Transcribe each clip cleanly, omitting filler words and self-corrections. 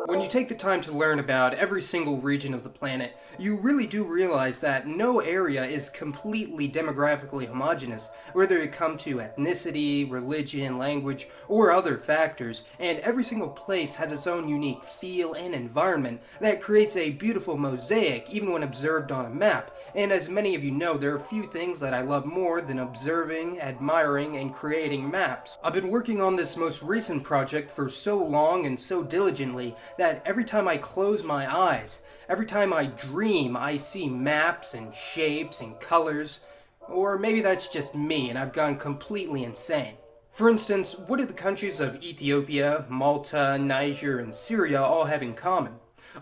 When you take the time to learn about every single region of the planet, you really do realize that no area is completely demographically homogeneous, whether it come to ethnicity, religion, language, or other factors, and every single place has its own unique feel and environment that creates a beautiful mosaic even when observed on a map. And as many of you know, there are few things that I love more than observing, admiring, and creating maps. I've been working on this most recent project for so long and so diligently that every time I close my eyes, every time I dream, I see maps and shapes and colors. Or maybe that's just me and I've gone completely insane. For instance, what do the countries of Ethiopia, Malta, Niger, and Syria all have in common?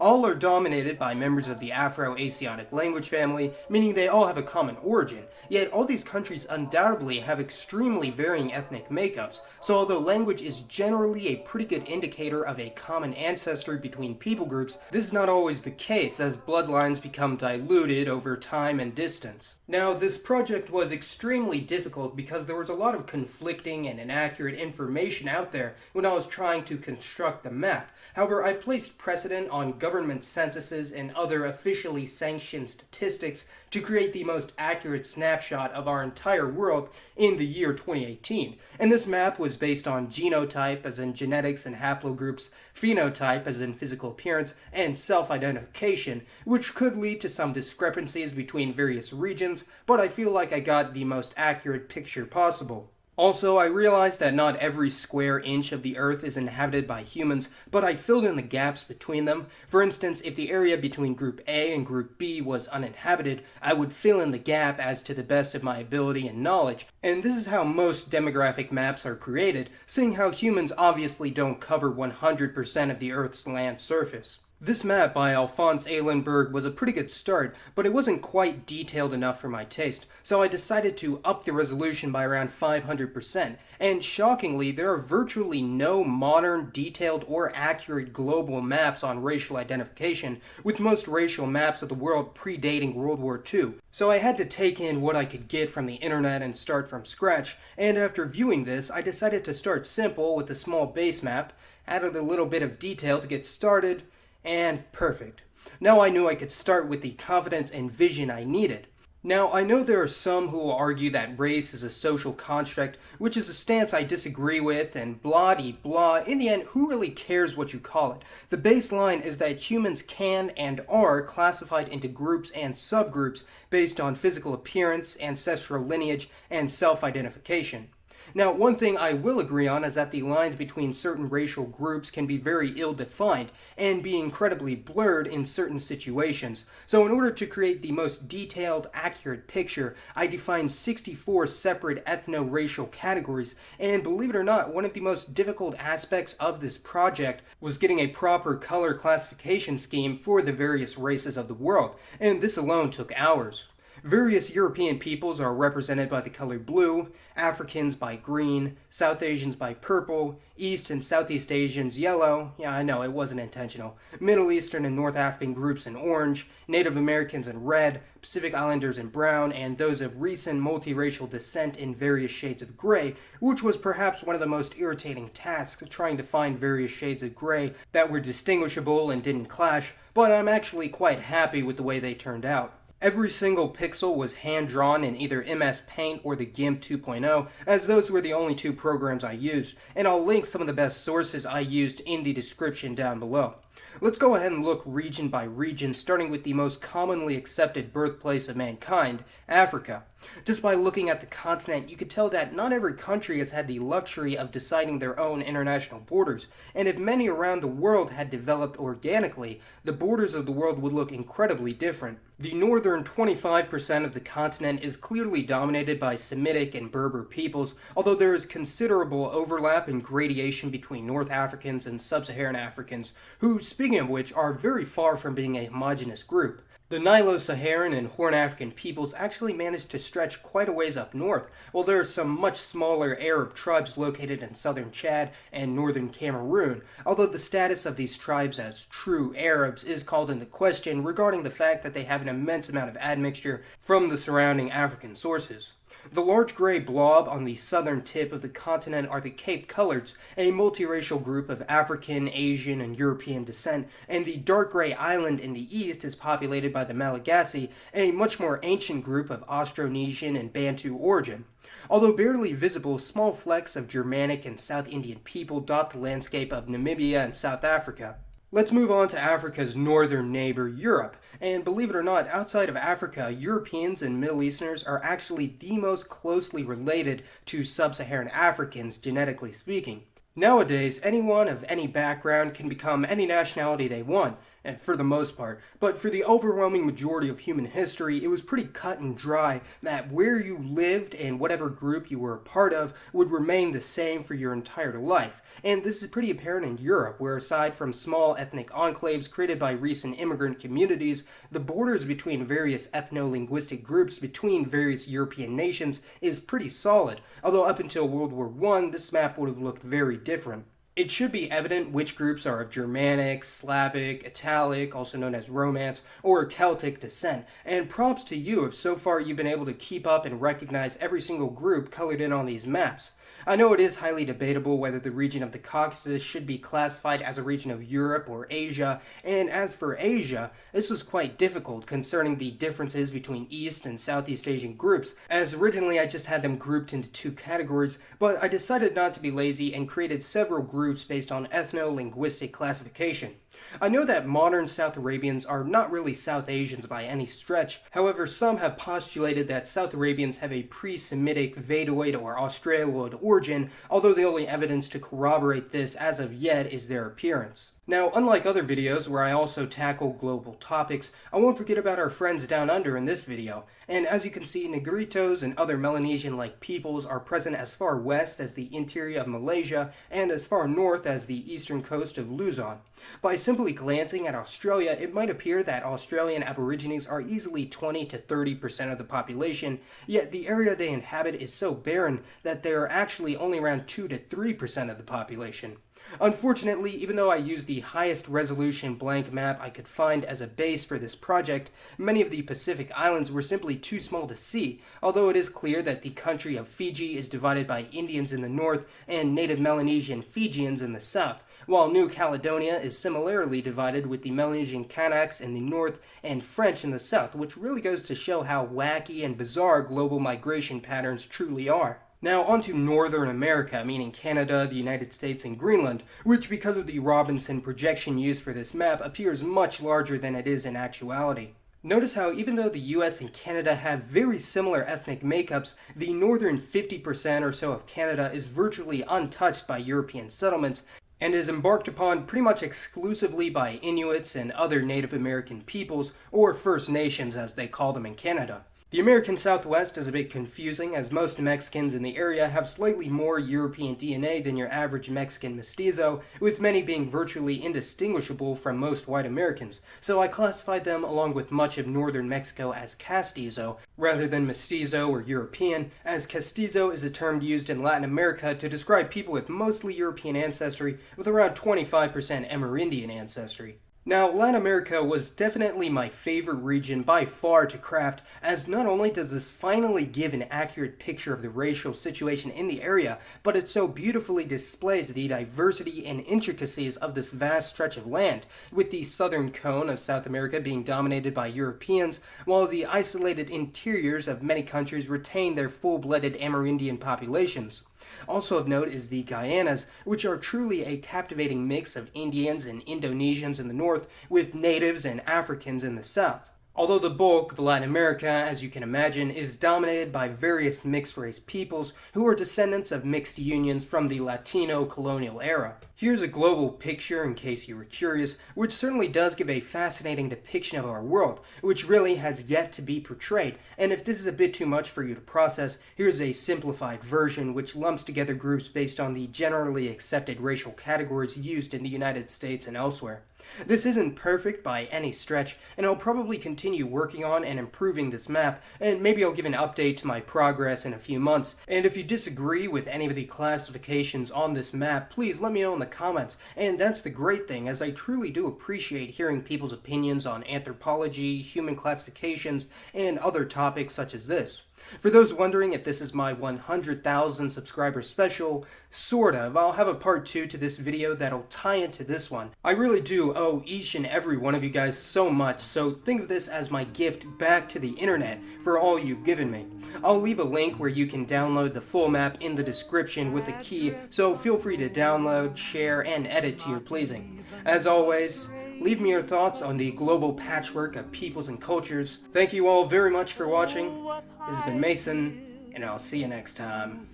All are dominated by members of the Afro-Asiatic language family, meaning they all have a common origin, yet all these countries undoubtedly have extremely varying ethnic makeups, so although language is generally a pretty good indicator of a common ancestry between people groups, this is not always the case as bloodlines become diluted over time and distance. Now, this project was extremely difficult because there was a lot of conflicting and inaccurate information out there when I was trying to construct the map. However, I placed precedent on government censuses and other officially sanctioned statistics to create the most accurate snapshot of our entire world in the year 2018. And this map was based on genotype, as in genetics and haplogroups, phenotype, as in physical appearance, and self-identification, which could lead to some discrepancies between various regions, but I feel like I got the most accurate picture possible. Also, I realized that not every square inch of the Earth is inhabited by humans, but I filled in the gaps between them. For instance, if the area between Group A and Group B was uninhabited, I would fill in the gap as to the best of my ability and knowledge. And this is how most demographic maps are created, seeing how humans obviously don't cover 100% of the Earth's land surface. This map by Alphonse Eilenberg was a pretty good start, but it wasn't quite detailed enough for my taste, so I decided to up the resolution by around 500%, and shockingly, there are virtually no modern, detailed, or accurate global maps on racial identification, with most racial maps of the world predating World War II. So I had to take in what I could get from the internet and start from scratch, and after viewing this, I decided to start simple with a small base map, added a little bit of detail to get started, and perfect. Now I knew I could start with the confidence and vision I needed. Now, I know there are some who will argue that race is a social construct, which is a stance I disagree with, and blah-de-blah. In the end, who really cares what you call it? The baseline is that humans can and are classified into groups and subgroups based on physical appearance, ancestral lineage, and self-identification. Now, one thing I will agree on is that the lines between certain racial groups can be very ill-defined and be incredibly blurred in certain situations. So in order to create the most detailed, accurate picture, I defined 64 separate ethno-racial categories, and believe it or not, one of the most difficult aspects of this project was getting a proper color classification scheme for the various races of the world, and this alone took hours. Various European peoples are represented by the color blue, Africans by green, South Asians by purple, East and Southeast Asians yellow, yeah I know it wasn't intentional, Middle Eastern and North African groups in orange, Native Americans in red, Pacific Islanders in brown, and those of recent multiracial descent in various shades of gray, which was perhaps one of the most irritating tasks, trying to find various shades of gray that were distinguishable and didn't clash, but I'm actually quite happy with the way they turned out. Every single pixel was hand-drawn in either MS Paint or the GIMP 2.0, as those were the only two programs I used, and I'll link some of the best sources I used in the description down below. Let's go ahead and look region by region, starting with the most commonly accepted birthplace of mankind, Africa. Just by looking at the continent, you could tell that not every country has had the luxury of deciding their own international borders, and if many around the world had developed organically, the borders of the world would look incredibly different. The northern 25% of the continent is clearly dominated by Semitic and Berber peoples, although there is considerable overlap and gradation between North Africans and Sub-Saharan Africans, who, speaking of which, are very far from being a homogeneous group. The Nilo-Saharan and Horn African peoples actually managed to stretch quite a ways up north, while there are some much smaller Arab tribes located in southern Chad and northern Cameroon, although the status of these tribes as true Arabs is called into question regarding the fact that they have an immense amount of admixture from the surrounding African sources. The large gray blob on the southern tip of the continent are the Cape Coloreds, a multiracial group of African, Asian, and European descent, and the dark gray island in the east is populated by the Malagasy, a much more ancient group of Austronesian and Bantu origin. Although barely visible, small flecks of Germanic and South Indian people dot the landscape of Namibia and South Africa. Let's move on to Africa's northern neighbor, Europe. And believe it or not, outside of Africa, Europeans and Middle Easterners are actually the most closely related to sub-Saharan Africans, genetically speaking. Nowadays, anyone of any background can become any nationality they want, and for the most part. But for the overwhelming majority of human history, it was pretty cut and dry that where you lived and whatever group you were a part of would remain the same for your entire life. And this is pretty apparent in Europe, where aside from small ethnic enclaves created by recent immigrant communities, the borders between various ethno-linguistic groups between various European nations is pretty solid, although up until World War I, this map would have looked very different. It should be evident which groups are of Germanic, Slavic, Italic, also known as Romance, or Celtic descent, and props to you if so far you've been able to keep up and recognize every single group colored in on these maps. I know it is highly debatable whether the region of the Caucasus should be classified as a region of Europe or Asia, and as for Asia, this was quite difficult concerning the differences between East and Southeast Asian groups, as originally I just had them grouped into two categories, but I decided not to be lazy and created several groups based on ethno-linguistic classification. I know that modern South Arabians are not really South Asians by any stretch. However, some have postulated that South Arabians have a pre-Semitic, Vedoid, or Australoid origin, although the only evidence to corroborate this as of yet is their appearance. Now, unlike other videos where I also tackle global topics, I won't forget about our friends down under in this video. And as you can see, Negritos and other Melanesian-like peoples are present as far west as the interior of Malaysia and as far north as the eastern coast of Luzon. By simply glancing at Australia, it might appear that Australian Aborigines are easily 20 to 30% of the population, yet the area they inhabit is so barren that they are actually only around 2 to 3% of the population. Unfortunately, even though I used the highest resolution blank map I could find as a base for this project, many of the Pacific Islands were simply too small to see, although it is clear that the country of Fiji is divided by Indians in the north and native Melanesian Fijians in the south, while New Caledonia is similarly divided with the Melanesian Kanaks in the north and French in the south, which really goes to show how wacky and bizarre global migration patterns truly are. Now onto Northern America, meaning Canada, the United States, and Greenland, which because of the Robinson projection used for this map appears much larger than it is in actuality. Notice how even though the US and Canada have very similar ethnic makeups, the northern 50% or so of Canada is virtually untouched by European settlements, and is embarked upon pretty much exclusively by Inuits and other Native American peoples, or First Nations as they call them in Canada. The American Southwest is a bit confusing, as most Mexicans in the area have slightly more European DNA than your average Mexican mestizo, with many being virtually indistinguishable from most white Americans, so I classified them along with much of northern Mexico as castizo, rather than mestizo or European, as castizo is a term used in Latin America to describe people with mostly European ancestry with around 25% Amerindian ancestry. Now, Latin America was definitely my favorite region by far to craft, as not only does this finally give an accurate picture of the racial situation in the area, but it so beautifully displays the diversity and intricacies of this vast stretch of land, with the southern cone of South America being dominated by Europeans, while the isolated interiors of many countries retain their full-blooded Amerindian populations. Also of note is the Guyanas, which are truly a captivating mix of Indians and Indonesians in the north, with natives and Africans in the south. Although the bulk of Latin America, as you can imagine, is dominated by various mixed-race peoples who are descendants of mixed unions from the Latino colonial era. Here's a global picture in case you were curious, which certainly does give a fascinating depiction of our world, which really has yet to be portrayed, and if this is a bit too much for you to process, here's a simplified version which lumps together groups based on the generally accepted racial categories used in the United States and elsewhere. This isn't perfect by any stretch, and I'll probably continue working on and improving this map, and maybe I'll give an update to my progress in a few months. And if you disagree with any of the classifications on this map, please let me know in the comments. And that's the great thing, as I truly do appreciate hearing people's opinions on anthropology, human classifications, and other topics such as this. For those wondering if this is my 100,000 subscriber special, sort of, I'll have a part 2 to this video that'll tie into this one. I really do owe each and every one of you guys so much, so think of this as my gift back to the internet for all you've given me. I'll leave a link where you can download the full map in the description with the key, so feel free to download, share, and edit to your pleasing. As always, leave me your thoughts on the global patchwork of peoples and cultures. Thank you all very much for watching. This has been Mason, and I'll see you next time.